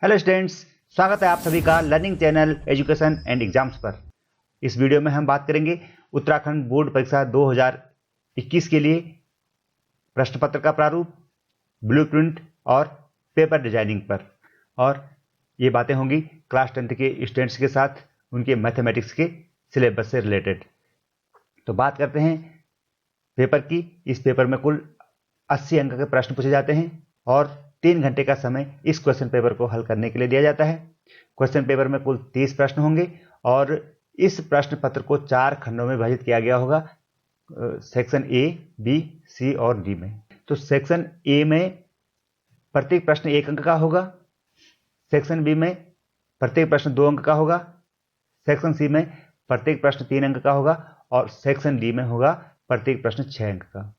Hello students, स्वागत है आप सभी का learning channel education and exams पर। इस वीडियो में हम बात करेंगे उत्तराखंड बोर्ड परीक्षा 2021 के लिए प्रश्न पत्र का प्रारूप, ब्लूप्रिंट और पेपर डिजाइनिंग पर। और ये बातें होंगी क्लास 10th के स्टूडेंट्स के साथ उनके मैथमेटिक्स के सिलेबस से रिलेटेड। तो बात करते हैं पेपर की। इस पेपर में कुल 80 अंक के प्रश्न पूछे जाते हैं और 3 घंटे का समय इस क्वेश्चन पेपर को हल करने के लिए दिया जाता है। क्वेश्चन पेपर में कुल 30 प्रश्न होंगे और इस प्रश्न पत्र को 4 खंडों में विभाजित किया गया होगा, सेक्शन ए, बी, सी और डी में। तो सेक्शन ए में प्रत्येक प्रश्न 1 अंक का होगा, सेक्शन बी में प्रत्येक प्रश्न 2 अंक का होगा, सेक्शन सी में प्रत्येक प्रश्न 3 अंक का होगा और सेक्शन डी में होगा प्रत्येक प्रश्न 6 अंक का।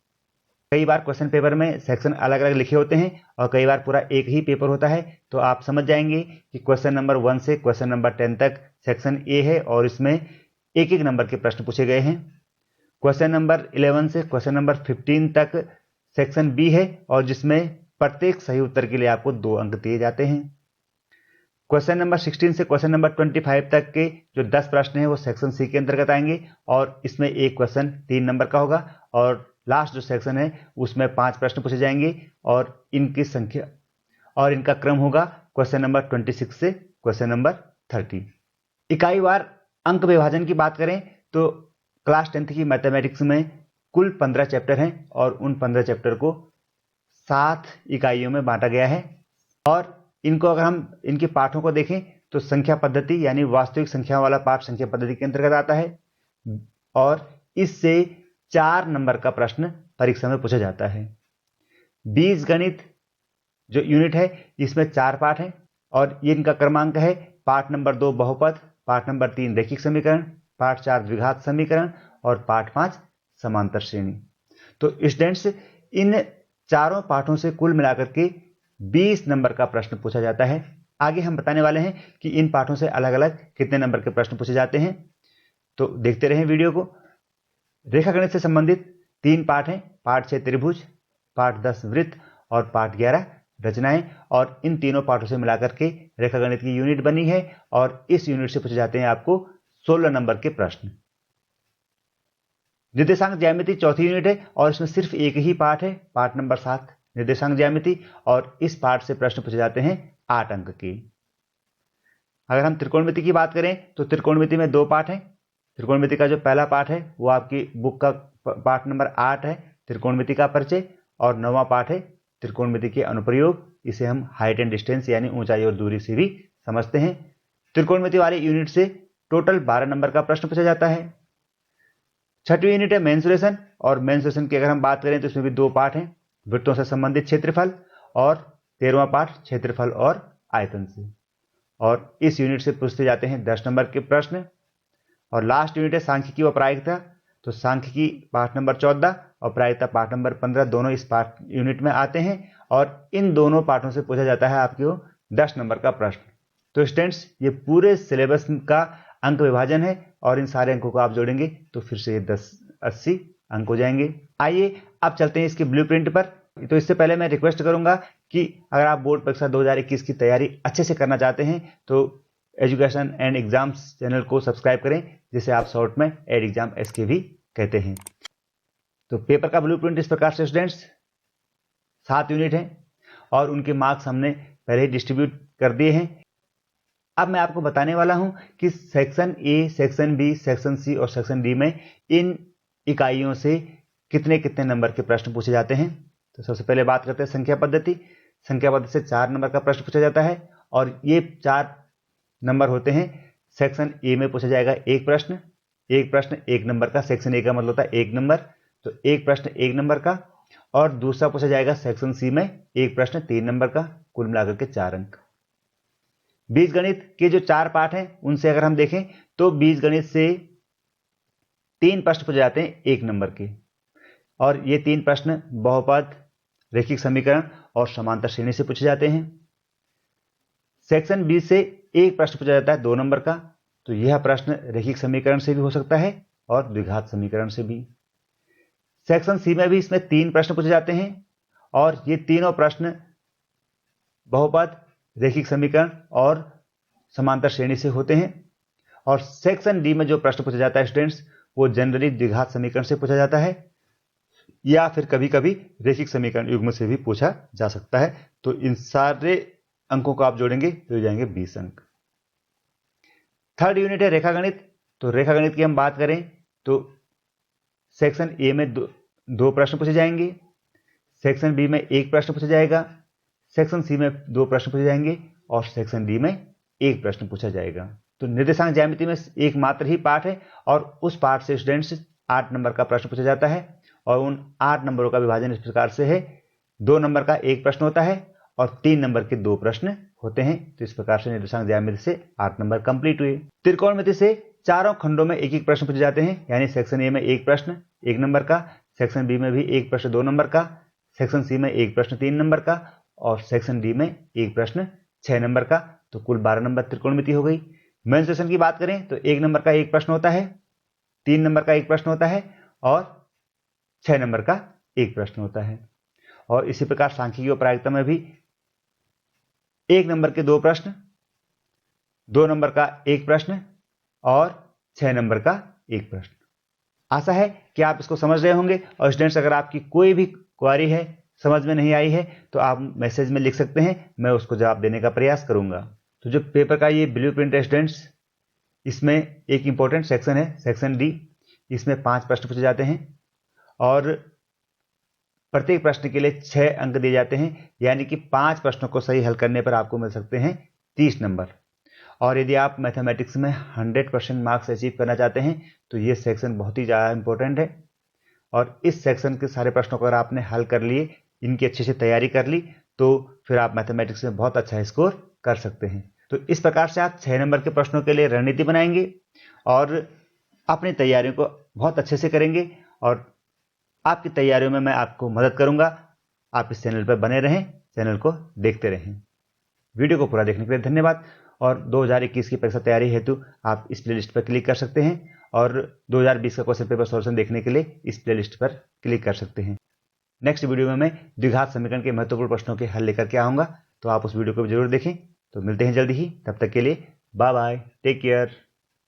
कई बार क्वेश्चन पेपर में सेक्शन अलग अलग लिखे होते हैं और कई बार पूरा एक ही पेपर होता है। तो आप समझ जाएंगे कि क्वेश्चन नंबर 1 से क्वेश्चन नंबर 10 तक सेक्शन ए है और इसमें एक एक नंबर के प्रश्न पूछे गए हैं। क्वेश्चन नंबर 11 से क्वेश्चन नंबर 15 तक सेक्शन बी है और जिसमें प्रत्येक सही उत्तर के लिए आपको 2 अंक दिए जाते हैं। क्वेश्चन नंबर 16 से क्वेश्चन नंबर 25 तक के जो 10 प्रश्न हैं वो सेक्शन सी के अंतर्गत आएंगे और इसमें एक क्वेश्चन 3 नंबर का होगा और लास्ट जो सेक्शन है उसमें 5 प्रश्न पूछे जाएंगे और इनकी संख्या और इनका क्रम होगा क्वेश्चन नंबर 26 से क्वेश्चन नंबर 30। इकाईवार अंक विभाजन की बात करें तो क्लास 10th की मैथमेटिक्स में कुल 15 चैप्टर हैं और उन 15 चैप्टर को 7 इकाइयों में बांटा गया है। और इनको अगर हम इनके पाठों को देखें तो संख्या पद्धति यानी वास्तविक संख्या वाला पाठ संख्या पद्धति के अंतर्गत आता है और इससे 4 नंबर का प्रश्न परीक्षा में पूछा जाता है। बीज गणित जो यूनिट है इसमें 4 पाठ हैं और ये इनका क्रमांक है। पाठ नंबर 2 बहुपद, पाठ नंबर 3 रैखिक समीकरण, पाठ 4 द्विघात समीकरण और पाठ 5 समांतर श्रेणी। तो स्टूडेंट्स इन चारों पाठों से कुल मिलाकर के 20 नंबर का प्रश्न पूछा जाता है। आगे हम बताने वाले हैं कि इन पाठों से अलग अलग कितने नंबर के प्रश्न पूछे जाते हैं। तो देखते रहें वीडियो को। रेखा गणित से संबंधित 3 पाठ हैं, पाठ 6 त्रिभुज, पाठ 10 वृत्त और पाठ 11 रचनाएं। और इन तीनों पाठों से मिलाकर के रेखा गणित की यूनिट बनी है और इस यूनिट से पूछे जाते हैं आपको 16 नंबर के प्रश्न। निर्देशांक ज्यामिति चौथी यूनिट है और इसमें सिर्फ एक ही पाठ है, पाठ नंबर 7 निर्देशांक ज्यामिति, और इस पाठ से प्रश्न पूछे जाते हैं 8 अंक के। अगर हम त्रिकोणमिति की बात करें तो त्रिकोणमिति में 2 पाठ हैं। त्रिकोणमिति का जो पहला पाठ है वो आपकी बुक का पाठ नंबर 8 है, त्रिकोणमिति का परिचय, और 9वां पाठ है त्रिकोणमिति के अनुप्रयोग। इसे हम हाइट एंड डिस्टेंस यानी ऊंचाई और दूरी से भी समझते हैं। त्रिकोणमिति वाले यूनिट से टोटल 12 नंबर का प्रश्न पूछा जाता है। 6वीं यूनिट है मेंसुरेशन, और मेंसुरेशन की अगर हम बात करें तो इसमें भी 2 पाठ हैं, वृत्तों से संबंधित क्षेत्रफल, और 13वां पाठ क्षेत्रफल और आयतन से। और इस यूनिट से पूछते जाते हैं 10 नंबर के प्रश्न। और लास्ट यूनिट है सांख्यिकी व प्रायिकता। तो सांख्यिकी पाठ नंबर 14 और प्रायिकता पाठ नंबर 15 दोनों इस पाठ यूनिट में आते हैं और इन दोनों पाठों से पूछा जाता है आपको 10 नंबर का प्रश्न। तो स्टूडेंट्स ये पूरे सिलेबस का अंक विभाजन है और इन सारे अंकों को आप जोड़ेंगे तो फिर से ये 80 अंक हो जाएंगे। आइए अब चलते हैं इसके ब्लूप्रिंट पर। तो इससे पहले मैं रिक्वेस्ट करूंगा कि अगर आप बोर्ड परीक्षा 2021 की तैयारी अच्छे से करना चाहते हैं तो एजुकेशन एंड एग्जाम्स चैनल को सब्सक्राइब करें, जिसे आप शॉर्ट में एड एग्जाम एसके भी कहते हैं। तो पेपर का ब्लूप्रिंट इस प्रकार से स्टूडेंट्स 7 यूनिट हैं और उनके मार्क्स हमने पहले ही डिस्ट्रीब्यूट कर दिए हैं। अब मैं आपको बताने वाला हूं कि section A, section B, section C और सेक्शन डी में इन इकाइयों से कितने कितने नंबर के प्रश्न पूछे जाते हैं। तो सबसे पहले बात करते हैं संख्या पद्धति। संख्या पद्धति से 4 नंबर का प्रश्न पूछा जाता है और ये 4 नंबर होते हैं। सेक्शन ए में पूछा जाएगा एक प्रश्न 1 नंबर का। सेक्शन ए का मतलब होता है 1 नंबर, तो एक प्रश्न 1 नंबर का। और दूसरा पूछा जाएगा सेक्शन सी में एक प्रश्न 3 नंबर का, कुल मिलाकर के 4 अंक। बीज गणित के जो 4 पाठ हैं उनसे अगर हम देखें तो बीज गणित से 3 प्रश्न पूछे जाते हैं 1 नंबर के, और ये 3 प्रश्न बहुपद, रैखिक समीकरण और समांतर श्रेणी से पूछे जाते हैं। सेक्शन बी से एक प्रश्न पूछा जाता है 2 नंबर का, तो यह प्रश्न रैखिक समीकरण से भी हो सकता है और द्विघात समीकरण से भी। सेक्शन सी में भी इसमें 3 प्रश्न पूछे जाते हैं और ये तीनों प्रश्न बहुपद, रेखिक समीकरण और समांतर श्रेणी से होते हैं। और सेक्शन डी में जो प्रश्न पूछा जाता है स्टूडेंट्स, वो जनरली द्विघात समीकरण से पूछा जाता है या फिर कभी कभी रेखिक समीकरण युग्म से भी पूछा जा सकता है। तो इन सारे अंकों को आप जोड़ेंगे तो हो जाएंगे 20 अंक। थर्ड यूनिट है रेखागणित। तो रेखागणित की हम बात करें तो सेक्शन ए में दो प्रश्न पूछे जाएंगे, सेक्शन बी में एक प्रश्न पूछा जाएगा, सेक्शन सी में 2 प्रश्न पूछे जाएंगे और सेक्शन डी में 1 प्रश्न पूछा जाएगा। तो निर्देशांक ज्यामिति में एकमात्र ही पार्ट है और उस पार्ट से स्टूडेंट्स 8 नंबर का प्रश्न पूछा जाता है और उन 8 नंबरों का विभाजन इस प्रकार से है, 2 नंबर का 1 प्रश्न होता है और 3 नंबर के 2 प्रश्न होते हैं। तो इस प्रकार से निर्देशांक ज्यामिति से 8 नंबर कंप्लीट हुए। त्रिकोणमिति से चारों खंडों में एक एक प्रश्न पूछे जाते हैं, यानी सेक्शन ए में 1 प्रश्न 1 नंबर का, सेक्शन बी में भी 1 प्रश्न 2 नंबर का, सेक्शन सी में 1 प्रश्न 3 नंबर का और सेक्शन डी में 1 प्रश्न 6 नंबर का। तो कुल 12 नंबर त्रिकोणमिति हो गई। मेंसुरेशन की बात करें तो 1 नंबर का 1 प्रश्न होता है, 3 नंबर का 1 प्रश्न होता है और 6 नंबर का 1 प्रश्न होता है। और इसी प्रकार सांख्यिकी और प्रायिकता में भी 1 नंबर के 2 प्रश्न, 2 नंबर का 1 प्रश्न और 6 नंबर का 1 प्रश्न। आशा है कि आप इसको समझ रहे होंगे। और स्टूडेंट्स, अगर आपकी कोई भी क्वेरी है, समझ में नहीं आई है, तो आप मैसेज में लिख सकते हैं, मैं उसको जवाब देने का प्रयास करूंगा। तो जो पेपर का ये ब्लू प्रिंट है स्टूडेंट्स, इसमें एक इंपॉर्टेंट सेक्शन है सेक्शन डी। इसमें 5 प्रश्न पूछे जाते हैं और प्रत्येक प्रश्न के लिए 6 अंक दिए जाते हैं, यानी कि 5 प्रश्नों को सही हल करने पर आपको मिल सकते हैं 30 नंबर। और यदि आप मैथमेटिक्स में 100% मार्क्स अचीव करना चाहते हैं तो ये सेक्शन बहुत ही ज़्यादा इंपॉर्टेंट है। और इस सेक्शन के सारे प्रश्नों को अगर आपने हल कर लिए, इनकी अच्छे से तैयारी कर ली, तो फिर आप मैथमेटिक्स में बहुत अच्छा स्कोर कर सकते हैं। तो इस प्रकार से आप 6 नंबर के प्रश्नों के लिए रणनीति बनाएंगे और अपनी तैयारियों को बहुत अच्छे से करेंगे और आपकी तैयारियों में मैं आपको मदद करूंगा। आप इस चैनल पर बने रहें, चैनल को देखते रहें। वीडियो को पूरा देखने के लिए धन्यवाद। और 2021 की परीक्षा तैयारी हेतु आप इस प्लेलिस्ट पर क्लिक कर सकते हैं और 2020 का क्वेश्चन पेपर सॉल्यूशन देखने के लिए इस प्लेलिस्ट पर क्लिक कर सकते हैं। नेक्स्ट वीडियो में मैं द्विघात समीकरण के महत्वपूर्ण प्रश्नों के हल लेकर के आऊँगा, तो आप उस वीडियो को जरूर देखें। तो मिलते हैं जल्दी ही, तब तक के लिए बाय बाय, टेक केयर।